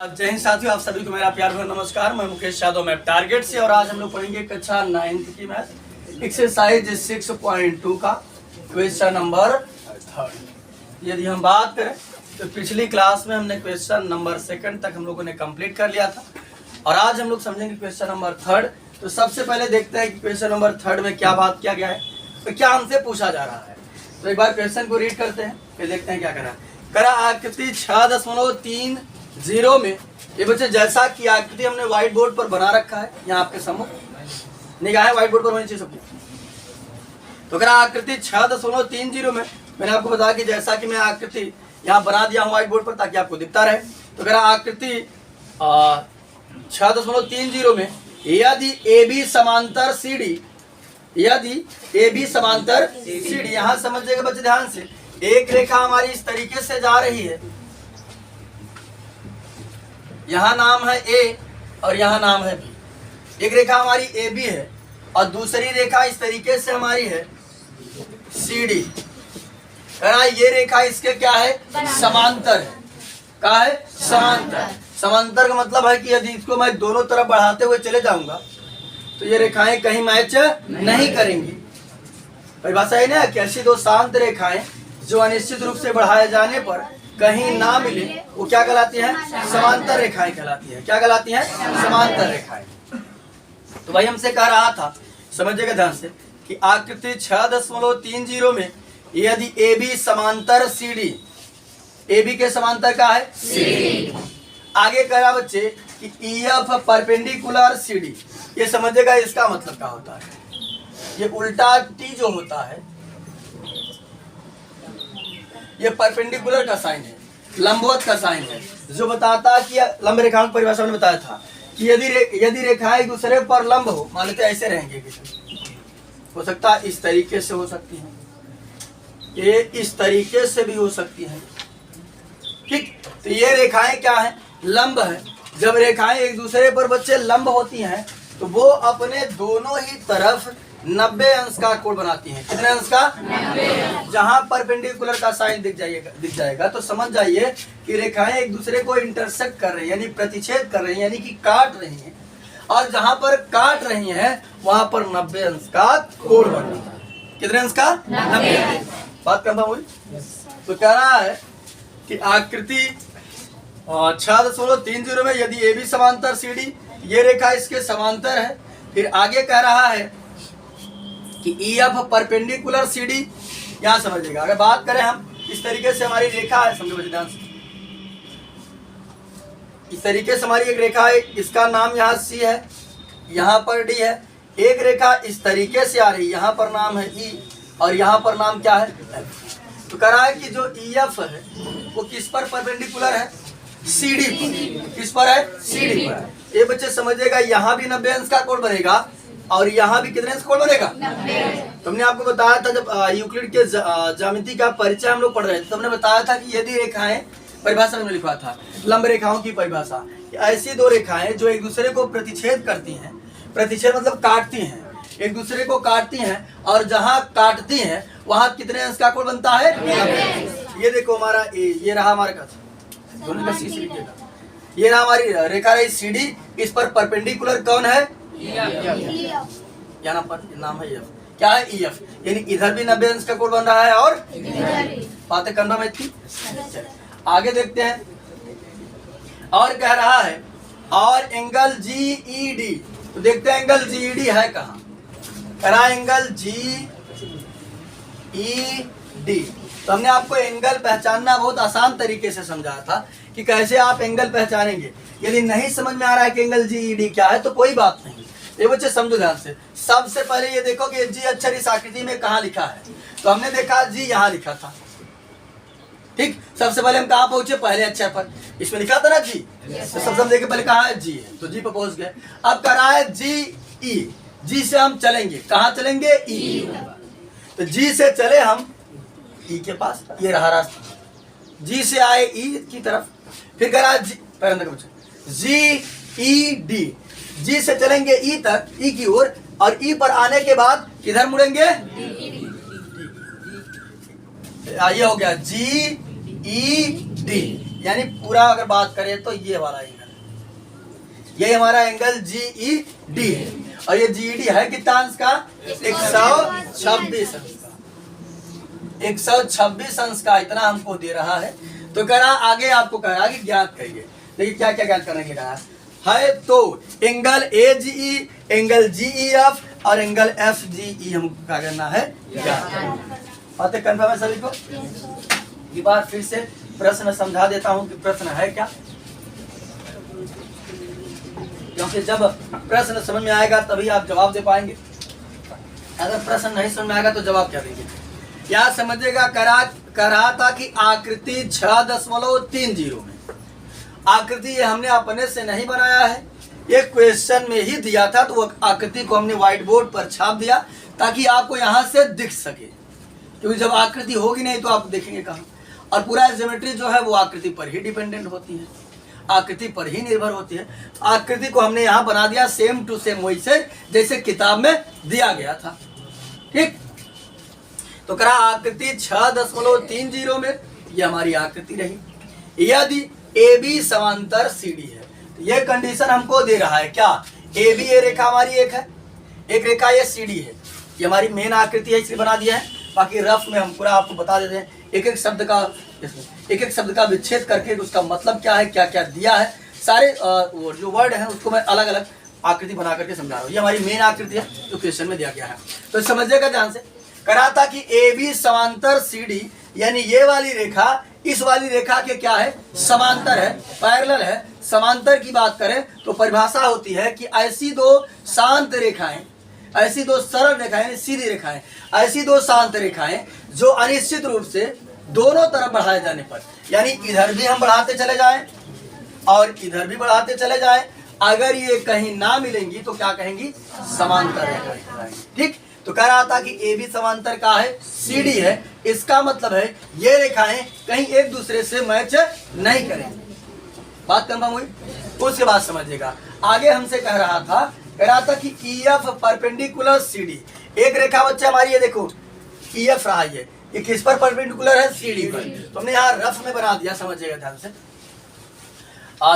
जय हिंद साथियों, आप सभी को मेरा प्यार भरा नमस्कार। मैं मुकेश यादव, मैथ टारगेट से, और आज हम लोग पढ़ेंगे कक्षा 9th की मैथ एक्सरसाइज 6.2 का क्वेश्चन नंबर 3। यदि हम बात करें तो पिछली क्लास में हमने क्वेश्चन नंबर 2 तक हम लोगों ने कंप्लीट कर लिया था, और आज हम लोग समझेंगे क्वेश्चन नंबर 3। तो सबसे पहले देखते हैं कि क्वेश्चन नंबर 3 में क्या बात किया गया है, तो क्या हमसे पूछा जा रहा है। तो एक बार क्वेश्चन को रीड करते हैं, फिर देखते हैं क्या करा। करा आकृति 6.30 में, ये बच्चे जैसा कि आकृति हमने व्हाइट बोर्ड पर बना रखा है, यहाँ आपके सम्मुख निगाहें व्हाइट बोर्ड पर होनी चाहिए सबकी। तो करा आकृति 6.30 में, मैंने आपको बताया कि जैसा कि मैं आकृति यहाँ बना दिया हूँ व्हाइट बोर्ड पर ताकि आपको दिखता रहे। तो करा आकृति 6.30 में यदि AB समांतर CD, यदि AB समांतर CD, यहाँ समझिएगा बच्चे ध्यान से, एक रेखा हमारी इस तरीके से जा रही है, यहाँ नाम है A और यहाँ नाम है B। एक रेखा हमारी AB है और दूसरी रेखा इस तरीके से हमारी है CD। ये रेखा इसके क्या है, समांतर है। क्या है, समांतर। समांतर का मतलब है कि यदि इसको मैं दोनों तरफ बढ़ाते हुए चले जाऊंगा तो ये रेखाएं कहीं मैच नहीं करेंगी। परिभाषा है ना कि ऐसी दो शांत रेखाएं जो अनिश्चित रूप से बढ़ाए जाने पर कहीं ना मिले, वो क्या कहलाती है, समांतर रेखाएं कहलाती है। क्या कहलाती है, समांतर रेखाएं। तो भाई हमसे कह रहा था, समझिएगा ध्यान से, कि आकृति 6.30 में यदि AB समांतर CD, AB के समांतर क्या है, CD। आगे कह रहा बच्चे कि EF परपेंडिकुलर CD। ये समझिएगा इसका मतलब क्या होता है। ये उल्टा T जो होता है, ये परपेंडिकुलर का साइन है, लंबवत का साइन है, जो बताता है कि लंब रेखाओं की परिभाषा में बताया था कि यदि रेखाएं एक दूसरे पर लंब हो, मान लेते ऐसे रहेंगे, हो सकता है इस तरीके से हो सकती है, ये इस तरीके से भी हो सकती है। ठीक, तो ये रेखाएं क्या है, लंब है। जब रेखाएं एक दूसरे पर बच्चे लंब होती हैं तो वो अपने दोनों ही तरफ 90 अंश का कोण बनाती हैं। कितने अंश का, 90। जहां परपेंडिकुलर का साइन दिख जाएगा तो समझ जाइए कि रेखाएं एक दूसरे को इंटरसेक्ट कर रही है, यानी प्रतिच्छेद कर रही है, यानी कि काट रही हैं। और जहां पर काट रही हैं वहां पर 90 अंश का कोण बन रहा है। कितने अंश का, 90। बात करना हुई। तो कह रहा है कि आकृति 6.30 में यदि AB समांतर CD, ये रेखा इसके समांतर है। फिर आगे कह रहा है कि EF परपेंडिकुलर CD, यहाँ समझिएगा। अगर बात करें हम, इस तरीके से हमारी रेखा है, समझो बच्चे ध्यान से, इस तरीके से हमारी एक रेखा है, इसका नाम यहाँ C है, यहाँ पर D है। एक रेखा इस तरीके से आ रही है, यहाँ पर नाम है E और यहाँ पर नाम क्या है, F। तो कह रहा है कि जो EF है वो किस पर परपेंडिकुलर है, CD पर। किस पर है, CD पर। ये बच्चे समझिएगा, यहाँ भी 90 अंश का कोण बनेगा और यहाँ भी कितने अंश कोण बनेगा, 90। तुमने आपको बताया था जब यूक्लिड के ज्यामिति का परिचय हम लोग पढ़ रहे थे, तुमने बताया था कि यदि रेखाएं, परिभाषा में लिखा था लंब रेखाओं की परिभाषा, ऐसी दो रेखाएं जो एक दूसरे को प्रतिच्छेद करती हैं, प्रतिच्छेद मतलब काटती हैं, एक दूसरे को काटती हैं, और जहां काटती हैं वहां कितने अंश का कोण बनता है, 90। ये देखो हमारा ये रहा हमारे का, दोनों का सी लिखिएगा। ये रहा हमारी रेखा रही CD, इस पर परपेंडिकुलर कौन है, क्या नाम है EF। क्या है, EF। यानी इधर भी 90 अंश का कोण बन रहा है और बातें करना में थी। आगे देखते हैं, और कह रहा है और एंगल GED। तो देखते हैं एंगल GED है कहाँ। कह रहा है एंगल GED। तो हमने आपको एंगल पहचानना बहुत आसान तरीके से समझाया था कि कैसे आप एंगल पहचानेंगे। यदि नहीं समझ में आ रहा है कि एंगल GED क्या है तो कोई बात नहीं, ये बच्चे समझो ध्यान से। सबसे पहले ये देखो कि G अक्षर इस आकृति में कहाँ लिखा है। तो हमने देखा G यहाँ लिखा था। ठीक, सबसे पहले हम कहाँ पहुंचे, पहले अक्षर पर, इसमें लिखा था ना G। तो सबसे हम देखे पहले कहाँ है, G है, तो G पर पहुंच गए। अब कह रहा है GE। G से हम चलेंगे, कहाँ चलेंगे, E। तो G से चले हम E के पास, ये रहा रास्ता, G से आए E की तरफ। फिर कह रहा है GED। G से चलेंगे E तक, E की ओर, और E पर आने के बाद किधर मुड़ेंगे, ये हो गया GED। यानी पूरा अगर बात करें तो ये वाला एंगल, ये हमारा एंगल GED है। और ये GED है कितना अंश का? 126 अंश का। 126 अंश का इतना हमको दे रहा है। तो कह रहा आगे आपको कह रहा कि ज्ञात करिए। देखिए क्या क्या ज्ञात करने के कहा है। तो एंगल AGE, एंगल GEF और एंगल FGE हमको क्या करना है? ज्ञात करना। बातें कन्फर्म है सभी को? एक बार फिर से प्रश्न समझा देता हूं कि प्रश्न है क्या, क्योंकि जब प्रश्न समझ में आएगा तभी आप जवाब दे पाएंगे। अगर प्रश्न नहीं समझ में आएगा तो जवाब क्या देंगे? क्या समझिएगा। कह रहा था कि आकृति 6.30 में, आकृति ये हमने अपने से नहीं बनाया है, ये क्वेश्चन में ही दिया था। तो वो आकृति को हमने व्हाइट बोर्ड पर छाप दिया ताकि आपको यहाँ से दिख सके, क्योंकि जब आकृति होगी नहीं तो आप देखेंगे कहाँ। और पूरा ज्योमेट्री जो है वो आकृति पर ही डिपेंडेंट होती है, आकृति पर ही निर्भर होती है। आकृति को हमने यहाँ बना दिया सेम टू सेम वैसे जैसे किताब में दिया गया था। ठीक, तो करा आकृति 6.30 में ये हमारी आकृति रही। यदि AB समांतर CD है तो ये कंडीशन हमको दे रहा है क्या? AB ये रेखा हमारी एक है, एक रेखा ये CD है, ये हमारी मेन आकृति है इसलिए बना दिया है। बाकी रफ में हम पूरा आपको बता देते हैं, एक एक शब्द का विच्छेद करके उसका मतलब क्या है, क्या क्या दिया है, सारे जो वर्ड हैं उसको मैं अलग अलग आकृति बना करके समझा रहा हूँ। ये हमारी मेन आकृति है जो क्वेश्चन में दिया गया है। तो समझिएगा ध्यान से। करा था कि AB समांतर CD, यानी ये वाली रेखा इस वाली रेखा के क्या है? समांतर है, पैरेलल है। समांतर की बात करें तो परिभाषा होती है कि ऐसी दो शांत रेखाएं, ऐसी दो सरल रेखाएं, सीधी रेखाएं, ऐसी दो शांत रेखाएं जो अनिश्चित रूप से दोनों तरफ बढ़ाए जाने पर, यानी इधर भी हम बढ़ाते चले जाएं और इधर भी बढ़ाते चले जाएं, अगर ये कहीं ना मिलेंगी तो क्या कहेंगी? समांतर रेखाएं। ठीक, तो कह रहा था कि AB समांतर का है, CD है, इसका मतलब है ये रेखाएं कहीं एक दूसरे से मैच नहीं करेंगी। बात कंफर्म हुई? उसके बाद समझिएगा। आगे हमसे कह रहा था कि EF परपेंडिकुलर CD, एक रेखा बच्चा हमारी ये देखो EF रहा, ये किस पर परपेंडिकुलर है? CD पर। तो हमने यहाँ रफ में बना दिया, समझिएगा ध्यान से।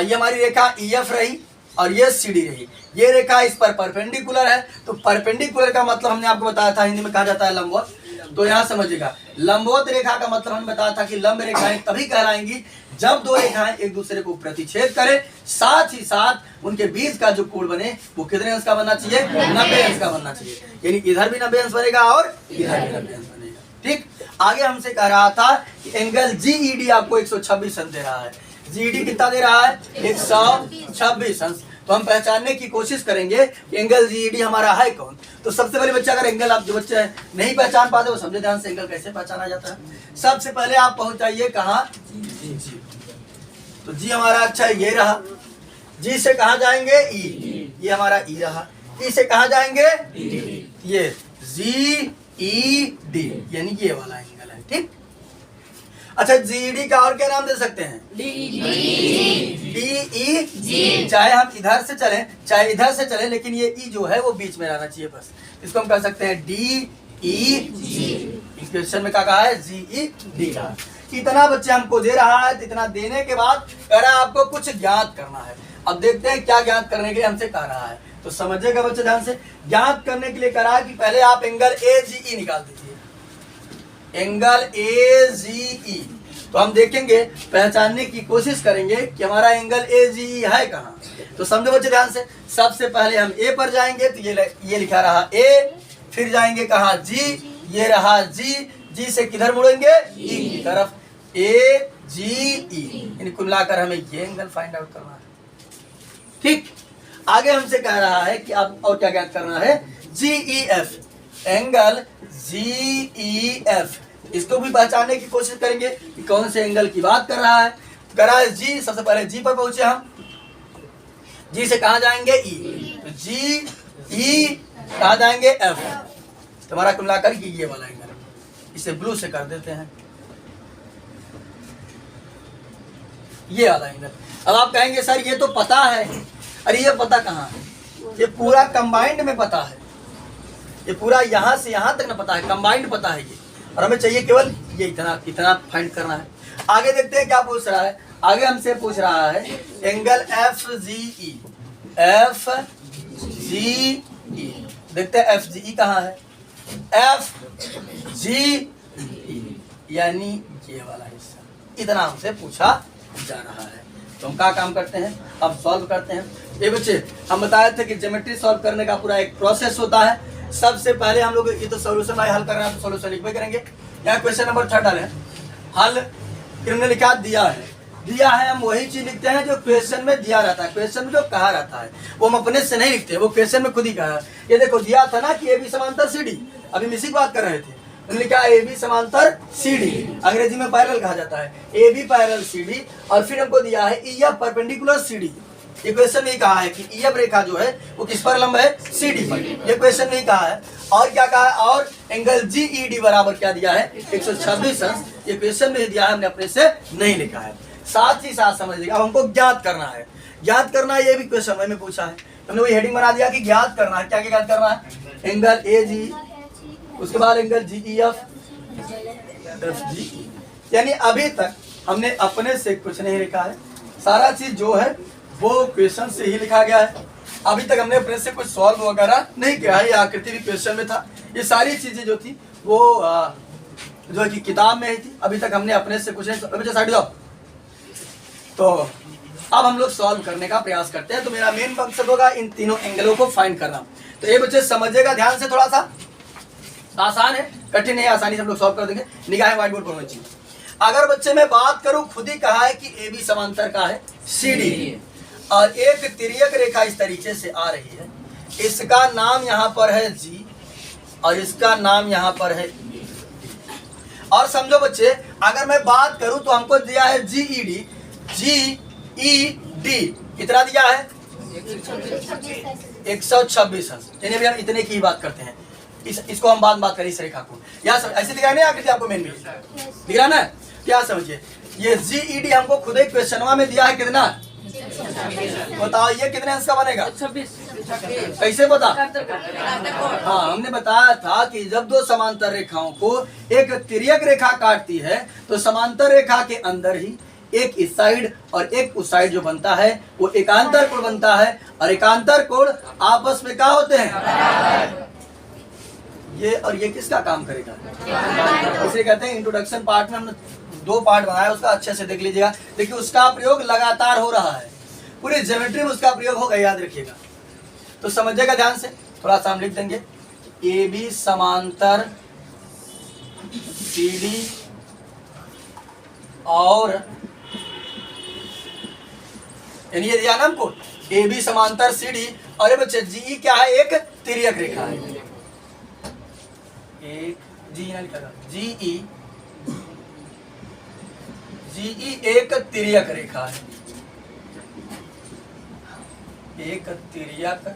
ये हमारी रेखा EF रही और ये CD रही, ये रेखा इस पर परपेंडिकुलर है। तो परपेंडिकुलर का मतलब हमने आपको बताया था हिंदी में कहा जाता है लंबवत। तो यहाँ समझिएगा, लंबवत रेखा का मतलब हमने बताया था कि लंब रेखाएं तभी कहलाएंगी जब दो रेखाएं एक दूसरे को प्रतिच्छेद करें, साथ ही साथ उनके बीच का जो कोण बने वो कितने अंश का बनना चाहिए? 90 अंश का बनना चाहिए। यानी इधर भी 90 अंश बनेगा और इधर भी 90 अंश बनेगा। ठीक, आगे हमसे कह रहा था कि एंगल GED आपको 126 अंश दे रहा है। GED कितना दे रहा है? 126 अंश। तो हम पहचानने की कोशिश करेंगे कि एंगल GED हमारा है कौन। तो सबसे पहले बच्चा, अगर एंगल आप जो बच्चे नहीं पहचान पाते वो समझे ध्यान से एंगल कैसे पहचाना जाता है। सबसे पहले आप पहुंच जाइए कहाँ? G। तो G हमारा अच्छा ये रहा, G से कहाँ जाएंगे? E, ये हमारा E रहा। E से कहाँ जाएंगे? ये GED, यानी ये वाला एंगल है। ठीक, अच्छा GED का और क्या नाम दे सकते हैं? DE। चाहे हम इधर से चलें चाहे इधर से चलें, लेकिन ये E जो है वो बीच में रहना चाहिए बस। इसको हम कह सकते हैं DEG। क्वेश्चन में क्या कहा है? GED का। इतना बच्चे हमको दे रहा है, तो इतना देने के बाद कह रहा है आपको कुछ ज्ञात करना है। अब देखते हैं क्या ज्ञात करने के लिए हमसे कह रहा है। तो समझिएगा बच्चे ध्यान से। ज्ञात करने के लिए कह रहा है कि पहले आप एंगल AGE निकाल दीजिए, एंगल AGE। तो हम देखेंगे, पहचानने की कोशिश करेंगे कि हमारा एंगल AGE है कहाँ। तो समझो बच्चे ध्यान से। सबसे पहले हम A पर जाएंगे, तो ये लिखा रहा A, फिर जाएंगे कहाँ? G, ये रहा G से किधर मुड़ेंगे? E की तरफ। AGE, यानी कुल मिलाकर हमें ये एंगल फाइंड आउट करना है। ठीक, आगे हमसे कह रहा है कि अब और क्या ज्ञात करना है? GEF, angle GEF। इसको भी पहचानने की कोशिश करेंगे कि कौन से एंगल की बात कर रहा है। कह रहा है G, सबसे पहले G पर पहुंचे हम। G से कहाँ जाएंगे? E, तो GE कहाँ जाएंगे? F। तुम्हारा कुल मिलाकर ये वाला एंगल, इसे ब्लू से कर देते हैं, ये वाला एंगल। अब आप कहेंगे सर ये तो पता है। अरे ये पता कहाँ है? ये पूरा कंबाइंड में पता है, ये पूरा यहाँ से यहाँ तक ना पता है, कंबाइंड पता है ये। और हमें चाहिए केवल ये इतना फाइंड करना है। आगे देखते हैं क्या पूछ रहा है। आगे हमसे पूछ रहा है angle F G E, F G ई, देखते हैं एफ जी ई कहाँ है, एफ जी ई यानी ये वाला हिस्सा, इतना हमसे पूछा जा रहा है। तो हम क्या काम करते हैं, अब सॉल्व करते हैं। ये बच्चे हम बताए थे कि ज्योमेट्री सॉल्व करने का पूरा एक प्रोसेस होता है। सबसे पहले हम लोग ये तो सॉल्यूशन भाई हल कर रहे हैं तो सॉल्यूशन लिखवे करेंगे। यहाँ क्वेश्चन नंबर 3 डालें, हल इन्होंने लिखा दिया है, हम वही चीज लिखते हैं जो क्वेश्चन में दिया रहता है, क्वेश्चन में जो कहा रहता है वो हम अपने से नहीं लिखते, वो क्वेश्चन में खुद ही कहा है। ये देखो दिया था ना कि ए बी समांतर सी डी, अभी हम इसी की बात कर रहे थे। उन्होंने लिखा ए बी समांतर सी डी, अंग्रेजी में पैरेलल कहा जाता है, A B parallel C D, और फिर हमको दिया है E F perpendicular C D. ये क्वेश्चन में कहा है कि ई एफ रेखा जो है वो किस पर लंब है, सी डी पर, ये क्वेश्चन में कहा है। और क्या कहा है, और एंगल जी ई डी बराबर क्या दिया है 126 अंश, ये क्वेश्चन में दिया है, हमने अपने से नहीं लिखा है। साथ ही साथ समझ लीजिए अब हमको ज्ञात करना है, ज्ञात करना है, ये भी क्वेश्चन में पूछा है, हमने वही हेडिंग बना दिया कि ज्ञात करना है। क्या क्या ज्ञात करना है, एंगल ए जी, उसके बाद angle G E F G, यानी अभी तक हमने अपने से कुछ नहीं लिखा है, सारा चीज जो है वो क्वेश्चन से ही लिखा गया है। अभी तक हमने अपने से कुछ सॉल्व वगैरह नहीं किया है, ये आकृति भी क्वेश्चन में था, ये सारी चीजें जो थी वो जो कि किताब में ही थी। अभी तक हमने अपने से कुछ नहीं, साइड जाओ। तो अब हम लोग सॉल्व करने का प्रयास करते हैं। तो मेरा मेन मकसद होगा इन तीनों एंगलों को फाइंड करना। तो ये बच्चे समझिएगा ध्यान से, थोड़ा सा आसान है, कठिन है, आसानी से हम लोग सॉल्व कर देंगे। निगाहें व्हाइट बोर्ड पर होनी चाहिए। अगर बच्चे मैं बात करूं, खुद ही कहा है कि ए बी समांतर का है सी डी, और एक तिर्यक रेखा इस तरीके से आ रही है, इसका नाम यहाँ पर है जी और इसका नाम यहाँ पर है ई। और समझो बच्चे अगर मैं बात करूं तो हमको दिया है जी ई डी, जी ई डी कितना दिया है 126 अंश, यानी अभी हम इतने की ही बात करते हैं। इसको हम बात करें इस रेखा को, यहाँ ऐसे दिख रहा है ना आकृति आपको, मेन दिख रहा ना, क्या समझिए ये जी ई डी हमको खुद ही क्वेश्चन में दिया है कितना, बताओ ये कितने अंश का बनेगा 26, कैसे बता, हाँ हमने बताया था कि जब दो समांतर रेखाओं को एक तिर्यक रेखा काटती है तो समांतर रेखा के अंदर ही एक इस साइड और एक उस साइड जो बनता है वो एकांतर कोण बनता है, और एकांतर कोण आपस में क्या होते हैं, ये और ये किसका काम करेगा, इसे कहते हैं इंट्रोडक्शन पार्ट में हमने 2 पार्ट बनाया, उसका अच्छे से देख लीजिएगा। देखिए उसका प्रयोग लगातार हो रहा है, पूरी ज्योमेट्री में उसका प्रयोग होगा, याद रखिएगा। तो समझिएगा ध्यान से, थोड़ा सा हम लिख देंगे ए बी समांतर सी डी और यानी ये दिया ना हमको ए बी समांतर सी डी, और ये बच्चे जी क्या है, एक तिर्यक रेखा है, एक जी ना लिखा था जी ई एक तिर्यक रेखा है, एक तिर्यक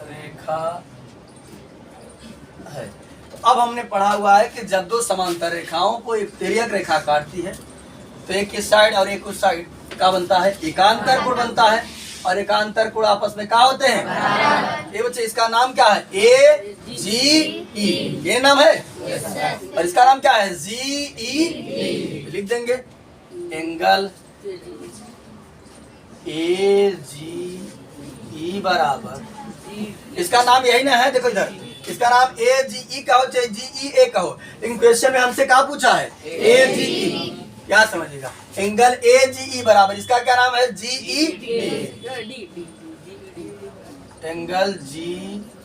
रेखा है। तो अब हमने पढ़ा हुआ है कि जब दो समांतर रेखाओं को एक तिर्यक रेखा काटती है तो एक इस साइड और एक उस साइड का बनता है एकांतर कोण बनता है, और एकांतर कोण आपस में क्या होते हैं, ये बच्चे इसका नाम क्या है ए जी ई, ये नाम है, और इसका नाम क्या है जी ई, लिख देंगे एंगल ए जी ई बराबर, इसका नाम यही ना है, देखो इधर इसका नाम ए जी ई कहो चाहे जी ई ए कहो, लेकिन क्वेश्चन में हमसे क्या पूछा है ए जी ई, क्या समझिएगा एंगल ए जी ई बराबर, इसका क्या नाम है जी ई, एंगल जी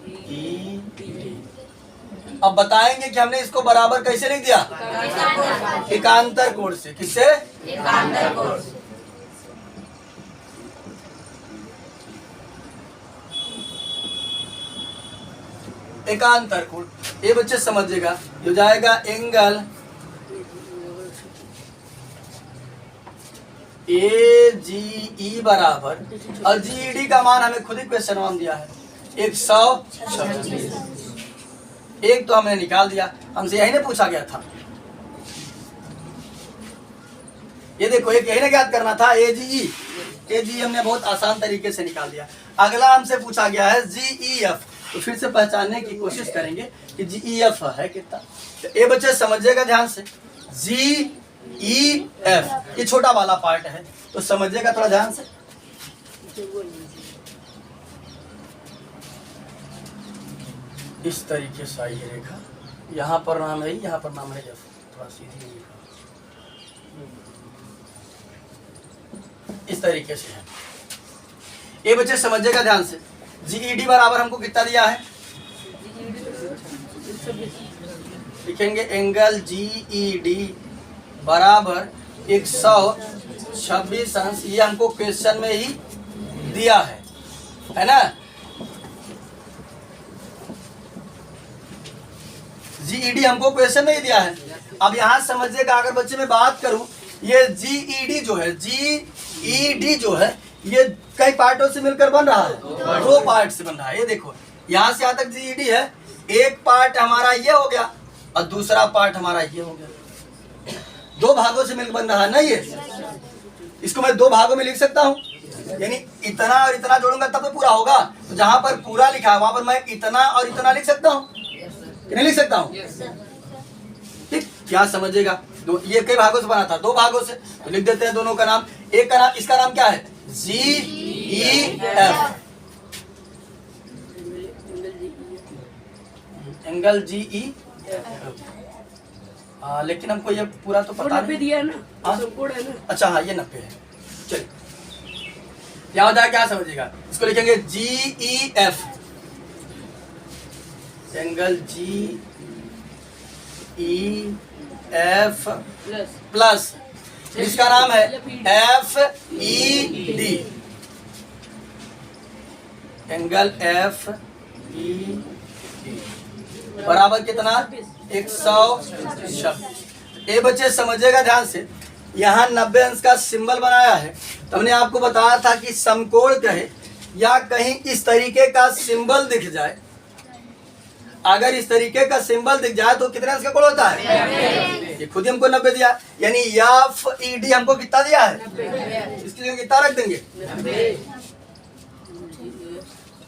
ई डी। अब बताएंगे कि हमने इसको बराबर कैसे लिख दिया, एकांतर कोण से, किससे, एकांतर कोण से। एकांतर कोण, ये बच्चे समझिएगा हो जाएगा एंगल ए जी ई बराबर, और जी ई डी का मान हमें खुद ही क्वेश्चन में दिया है 126, एक तो हमने निकाल दिया, हमसे यही ने पूछा गया था, ये देखो एक यही ने ज्ञात करना था ए जी हमने बहुत आसान तरीके से निकाल दिया। अगला हमसे पूछा गया है जी ई एफ, तो फिर से पहचानने की कोशिश करेंगे कि जी ई एफ है कितना। तो ये बच्चे समझिएगा ध्यान से, जी ई एफ, ये छोटा वाला पार्ट है, तो समझिएगा थोड़ा ध्यान से। इस तरीके से आई है रेखा, यहाँ पर नाम है, यहाँ पर नाम है एफ, थोड़ा सीधी रेखा इस तरीके से है। ये बच्चे समझिएगा ध्यान से। जीईडी बराबर हमको कितना दिया है, लिखेंगे एंगल जीईडी बराबर 126 अंश, ये हमको क्वेश्चन में ही दिया है ना। जीईडी हमको क्वेश्चन में ही दिया है। अब यहाँ समझिएगा, अगर बच्चे में बात करूं, ये जीईडी जो है, जीईडी जो है, ये कई पार्टों से मिलकर बन रहा है, 2 पार्ट से बन रहा है। ये देखो, यहाँ से यहाँ तक जीईडी है, एक पार्ट हमारा ये हो गया और दूसरा पार्ट हमारा ये हो गया, 2 भागों से मिलकर बन रहा है ना। ये इसको मैं 2 भागों में लिख सकता हूँ, यानी इतना और इतना जोड़ूंगा तब तो पूरा होगा। तो जहां पर पूरा लिखा है वहां पर मैं इतना और इतना लिख सकता हूँ कि नहीं लिख सकता हूँ? ठीक, क्या समझेगा। ये कई भागों से बना था, 2 भागों से, तो लिख देते हैं दोनों का नाम। एक का नाम, इसका नाम क्या है, G E F, angle G E F. लेकिन हमको ये पूरा तो पता नहीं दिया है ना, अच्छा हाँ, ये 90 है। चलिए, क्या होता है, क्या समझिएगा, इसको लिखेंगे G E F, angle G E F plus, इसका नाम है F E D, angle F E D बराबर कितना, 126। ये बच्चे समझिएगा ध्यान से, यहाँ 90 अंश का सिंबल बनाया है। तो हमने आपको बताया था कि समकोण कहे या कहीं इस तरीके का सिंबल दिख जाए, अगर इस तरीके का सिंबल दिख जाए तो कितने अंश का कोण होता है, ये खुद ही हमको 90 दिया, यानी एफ ई डी हमको कितना दिया है, इसके लिए कितना रख देंगे,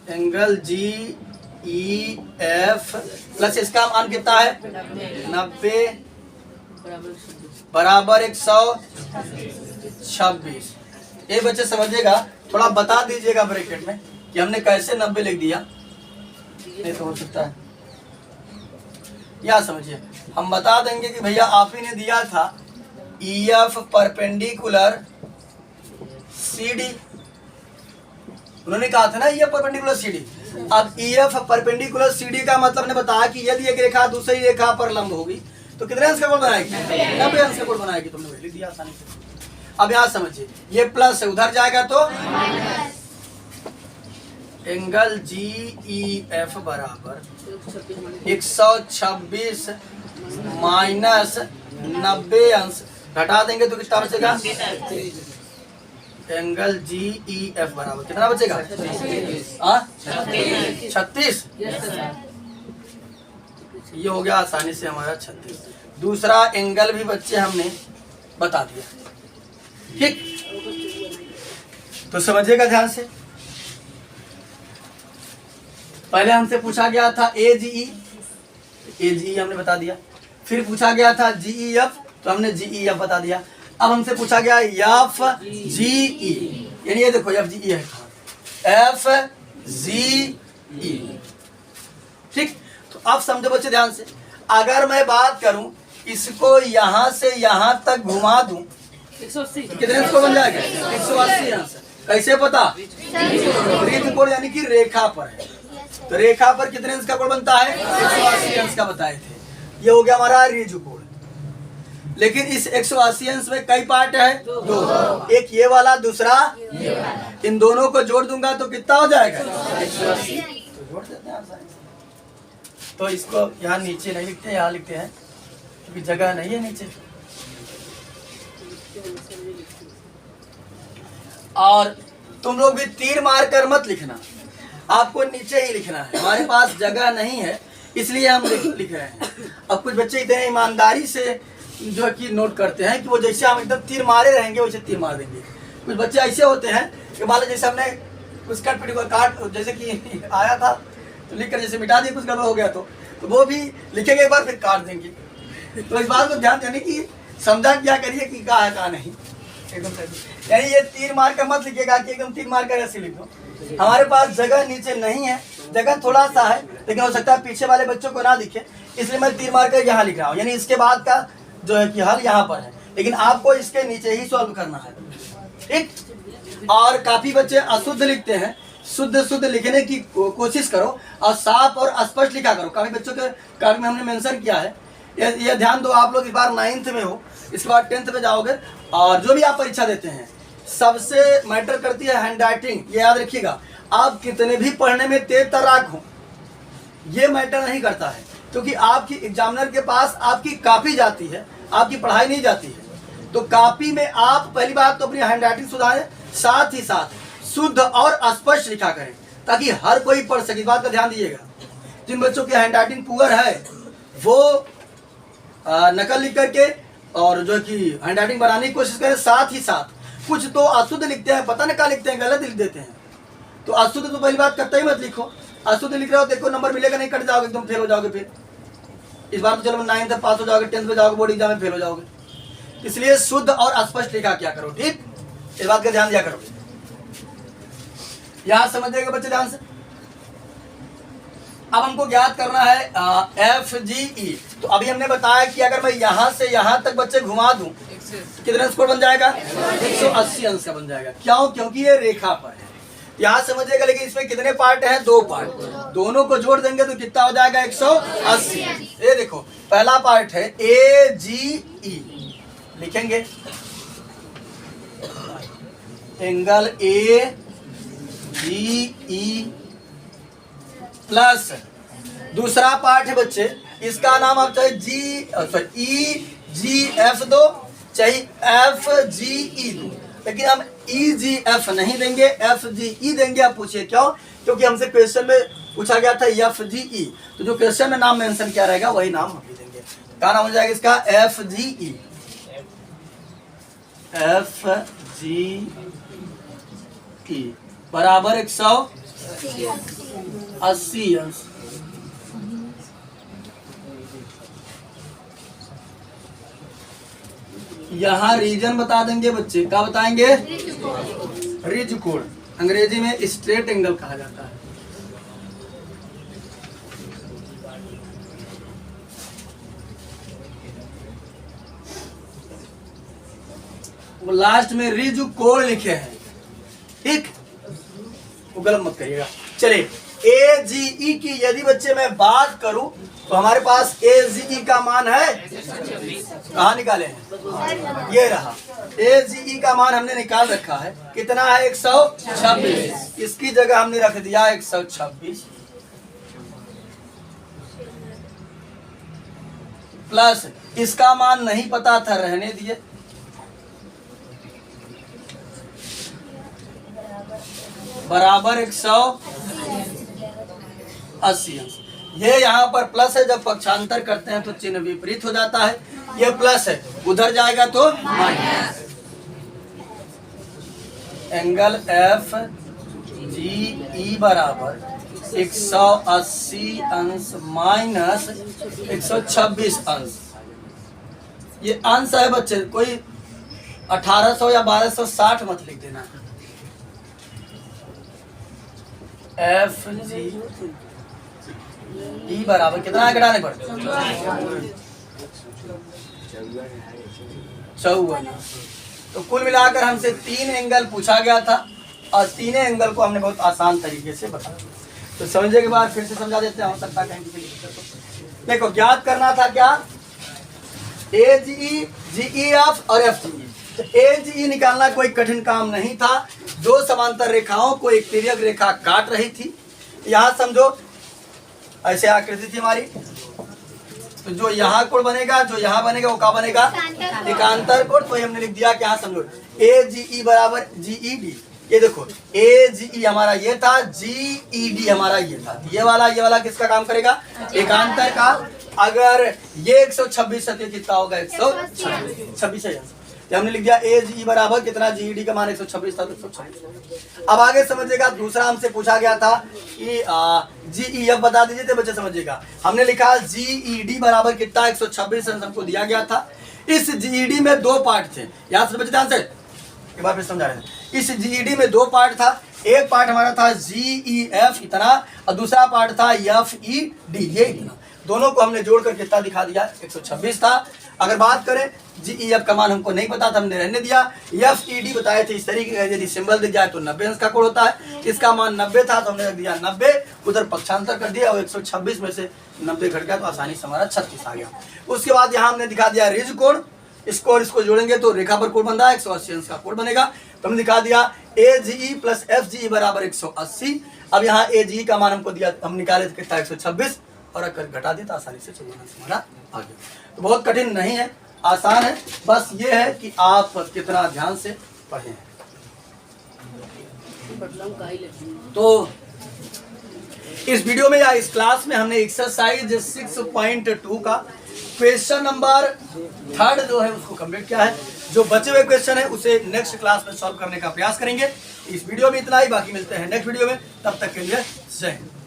angle G E F plus इसका मान कितना है, 90 बराबर 126। ये बच्चे समझिएगा, थोड़ा बता दीजिएगा ब्रैकेट में कि हमने कैसे 90 लिख दिया, नहीं तो हो सकता है। या समझिए, हम बता देंगे कि भैया आप ही ने दिया था E F perpendicular C D, उन्होंने कहा था ना E F perpendicular C D. अब E F perpendicular C D का मतलब ने बताया कि यदि एक रेखा दूसरी रेखा पर लंब होगी तो कितने अंश का कोण बनाएगी, 90 अंश का कोण बनाएगी। तुमने वही लिख दिया आसानी से। अब यहाँ समझिए, ये प्लस है, उधर जाएगा तो एंगल जी ई एफ बराबर 126 माइनस 90 अंश, घटा देंगे तो कितना बचेगा, एंगल जी ई एफ बराबर कितना बचेगा, 36। ये हो गया आसानी से हमारा 36। दूसरा एंगल भी बच्चे हमने बता दिया, ठीक। तो समझिएगा ध्यान से, पहले हमसे पूछा गया था ए जी ई हमने बता दिया, फिर पूछा गया था जी ई एफ, तो हमने जी ई एफ बता दिया। अब हमसे पूछा गया एफ जी ई, यानी ये देखो एफ जी ई है, एफ जी ई, ठीक। तो अब समझो बच्चे ध्यान से, अगर मैं बात करूं इसको यहाँ से यहाँ तक घुमा दूं 180 कितने अंश को बन जाएगा, 180 अंश। कैसे पता, वृत्त कोण यानी कि रेखा पर है, तो रेखा पर कितने अंश का कोण बनता है, 180 अंश का बताए थे। ये हो गया हमारा ऋजु कोण। लेकिन इस 180 अंश में कई पार्ट है, 2, एक ये वाला, दूसरा ये वाला। इन दोनों को जोड़ दूंगा तो कितना हो जाएगा, 180। तो जोड़ देते हैं आसानी से। तो इसको यहाँ नीचे नहीं लिखते, यहाँ लिखते हैं क्योंकि जगह नहीं है नीचे। और तुम लोग भी तीर मार कर मत लिखना, आपको नीचे ही लिखना है। हमारे पास जगह नहीं है इसलिए हम लिख रहे हैं। अब कुछ बच्चे इतने ईमानदारी से जो है कि नोट करते हैं कि वो जैसे हम एकदम तीर मारे रहेंगे वैसे तीर मार देंगे। कुछ बच्चे ऐसे होते हैं कि मान लो जैसे हमने कुछ कट पिट को काट, जैसे कि आया था तो लिख कर जैसे मिटा दिया, कुछ गड़बड़ हो गया तो वो भी लिखेंगे एक बार फिर काट देंगे। तो इस बात को ध्यान देने की समझा क्या करिए कि कहा है कहा नहीं, एकदम सही। यानी ये 3 मार्क का मत लिखिएगा कि एकदम 3 मार्क का ऐसे लिखो। हमारे पास जगह नीचे नहीं है, जगह थोड़ा सा है, लेकिन हो सकता है पीछे वाले बच्चों को ना दिखे, इसलिए मैं 3 मार्क का यहाँ लिख रहा हूँ। यानी इसके बाद का जो है कि हल यहाँ पर है, लेकिन आपको इसके नीचे ही सॉल्व करना है, ठीक। और काफी बच्चे अशुद्ध लिखते हैं, शुद्ध शुद्ध लिखने की कोशिश करो और साफ और स्पष्ट लिखा करो। काफी बच्चों के कार्य में हमने मेंशन किया है, ये ध्यान दो। आप लोग इस बार 9th में हो, इसके बाद 10th में जाओगे, और जो भी आप परीक्षा देते हैं सबसे मैटर करती है हैंड राइटिंग, ये याद रखिएगा। आप कितने भी पढ़ने में तेज तर्राक हो, ये मैटर नहीं करता है, क्योंकि आपकी एग्जामिनर के पास आपकी कॉपी जाती है, आपकी पढ़ाई नहीं जाती है। तो कॉपी में आप पहली बात तो अपनी हैंड राइटिंग सुधारें, साथ ही साथ शुद्ध और स्पष्ट लिखा करें, ताकि हर कोई पढ़ सके। इस बात का ध्यान दीजिएगा। जिन बच्चों की हैंड राइटिंग पुअर है वो नकल लिख करके और जो कि हैंड राइटिंग बनाने की कोशिश करें, साथ ही साथ कुछ तो अशुद्ध लिखते हैं, पता नहीं क्या लिखते हैं, गलत लिख देते हैं। तो अशुद्ध तो पहली बात करते ही मत लिखो। अशुद्ध लिख रहे हो, देखो नंबर मिलेगा नहीं, कट जाओगे, एकदम फेल हो जाओगे। फिर इस बार तो चलो 9th पास हो जाओगे, 10th में जाओगे, बोर्ड एग्जाम में फेल हो जाओगे। इसलिए शुद्ध और स्पष्ट लिखा क्या करो, ठीक। इस बात का ध्यान दिया करो। यहां समझिएगा बच्चे ध्यान से। अब हमको ज्ञात करना है FGE। तो अभी हमने बताया कि अगर मैं यहां से यहां तक बच्चे घुमा दूं, कितना स्कोर बन जाएगा? 180 अंश का बन जाएगा। क्यों? क्योंकि ये रेखा पर है। यहाँ समझिएगा, लेकिन इसमें कितने पार्ट हैं? 2 पार्ट। दोनों को जोड़ देंगे तो कितना हो जाएगा? 180। ये देखो पहला पार्ट है AGE, लिखेंगे एंगल AGE प्लस दूसरा पार्ट है बच्चे, इसका नाम आप चाहे EGF दो, चाहे FGE दो, लेकिन हम EGF नहीं देंगे, FGE देंगे। आप पूछिए क्यों? क्योंकि हमसे क्वेश्चन में पूछा गया था FGE, तो जो क्वेश्चन में नाम मेंशन किया रहेगा वही नाम हम भी देंगे। क्या नाम हो जाएगा इसका? FGE। FGE बराबर 180 अंश। यहाँ रीजन बता देंगे बच्चे। क्या बताएंगे? रिज कोण, अंग्रेजी में स्ट्रेट एंगल कहा जाता है। वो लास्ट में रिज कोण लिखे हैं, ठीक, वो गलत मत करिएगा। चलिए AGE की यदि बच्चे मैं बात करूं तो हमारे पास AGE का मान है, कहाँ निकाले हैं? ये रहा। AGE का मान हमने निकाल रखा है, कितना है? 126। इसकी जगह हमने रख दिया 126 प्लस इसका मान नहीं पता था, रहने दिए, बराबर 180 अंश। ये यहाँ पर प्लस है, जब पक्षांतर करते हैं तो चिन्ह विपरीत हो जाता है। ये प्लस है, उधर जाएगा तो माइनस। एंगल FGE बराबर 180 अंश माइनस 126 अंश। ये अंश है बच्चे, कोई 1800 या 1260 मत लिख देना। FGE बराबर कितना है घटाने पर? 54। तो कुल मिलाकर हमसे 3 एंगल पूछा गया था और तीनों एंगल को हमने बहुत आसान तरीके से बताया। तो समझने के बाद फिर से समझा देते हैं, हो सकता है कहीं। देखो ज्ञात करना था क्या? AGE, GEF और FGE। तो AGE निकालना कोई कठिन काम नहीं था। 2 समांतर रेखाओं को एक तिर्यक रेखा काट रही थी। यहाँ समझो ऐसे आकृति थी हमारी, तो जो यहाँ कोण बनेगा, जो यहाँ बनेगा, वो क्या बनेगा? एकांतर कोण। तो हमने लिख दिया कि यहाँ समझो AGE बराबर GED। ये देखो AGE हमारा ये था, GED हमारा ये था। ये वाला किसका काम करेगा? एकांतर का। अगर ये 126 है तो कितना होगा? 126 है। हमने लिख दिया AGE बराबर कितना? GED का मान 126 था तो 126। अब आगे समझिएगा, दूसरा हमसे पूछा गया था कि GEF बता दीजिए, तो बच्चे समझिएगा। हमने लिखा GED बराबर कितना? 126 हमको दिया गया था। इस जीईडी में दो पार्ट थे, याद से बच्चे ध्यान से एक बार फिर समझा रहे थे। इस जीईडी में दो पार्ट था, एक पार्ट हमारा था जीईएफ इतना और दूसरा पार्ट था एफईडी ये इतना। दोनों को हमने जोड़कर कितना दिखा दिया, 126 था। अगर बात करें जीईएफ का मान हमको नहीं पता था, हमने रहने दिया। एफईडी बताए थे इस तरीके का, यदि सिंबल दिख जाए तो 90 अंश का कोण होता है। इसका मान 90 था तो हमने रख दिया 90, उधर पक्षांतर कर दिया और 126 में से 90 घट गया तो आसानी से हमारा 36 आ गया। उसके बाद यहाँ हमने दिखा दिया रिज कोण, इसको और इसको जोड़ेंगे तो रेखा पर कोण बन रहा है, 180 अंश का कोण बनेगा। तो हमने दिखा दिया AGE प्लस FGE बराबर 180। अब यहाँ AGE का मान हमको दिया, हम निकाले थे कितना 126 और अगर घटा देता आसानी से 54 अंश हमारा आ गया। तो बहुत कठिन नहीं है, आसान है, बस ये है कि आप कितना ध्यान से पढ़ें। तो इस वीडियो में या इस क्लास में हमने एक्सरसाइज 6.2 का क्वेश्चन नंबर 3 जो है उसको कंप्लीट किया है। जो बचे हुए क्वेश्चन है उसे नेक्स्ट क्लास में सॉल्व करने का प्रयास करेंगे। इस वीडियो में इतना ही, बाकी मिलते हैं नेक्स्ट वीडियो में, तब तक के लिए जय हिंद।